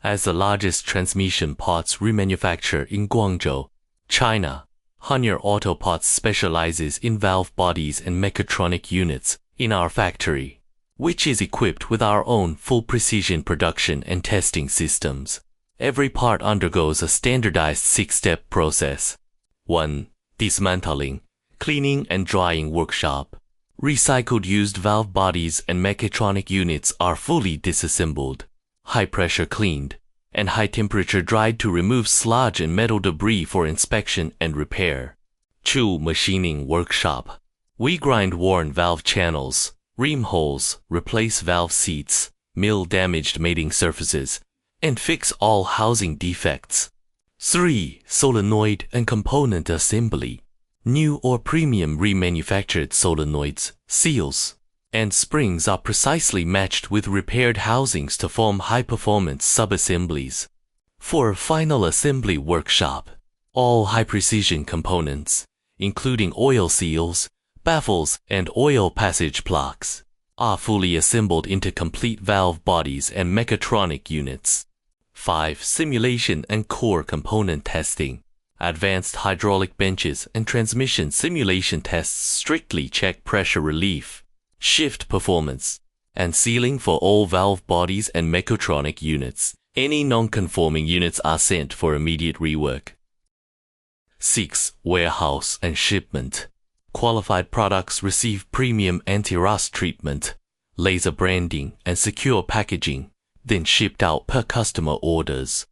As the largest transmission parts remanufacturer in Guangzhou, China, Hunyor Auto Parts specializes in valve bodies and mechatronic units in our factory, which is equipped with our own full precision production and testing systems. Every part undergoes a standardized 6-step process. 1. Dismantling, cleaning and drying workshop. Recycled used valve bodies and mechatronic units are fully disassembled, high-pressure cleaned, and high-temperature dried to remove sludge and metal debris for inspection and repair. 2. Machining workshop. We grind worn valve channels, ream holes, replace valve seats, mill damaged mating surfaces, and fix all housing defects. 3. Solenoid and component assembly. New or premium remanufactured solenoids, seals, and springs are precisely matched with repaired housings to form high-performance sub-assemblies. 4. Final assembly workshop. All high-precision components, including oil seals, baffles, and oil passage plugs, are fully assembled into complete valve bodies and mechatronic units. 5. Simulation and core component testing. Advanced hydraulic benches and transmission simulation tests strictly check pressure relief, shift performance, and sealing for all valve bodies and mechatronic units. Any non-conforming units are sent for immediate rework. 6. Warehouse and shipment. Qualified products receive premium anti-rust treatment, laser branding, and secure packaging, then shipped out per customer orders.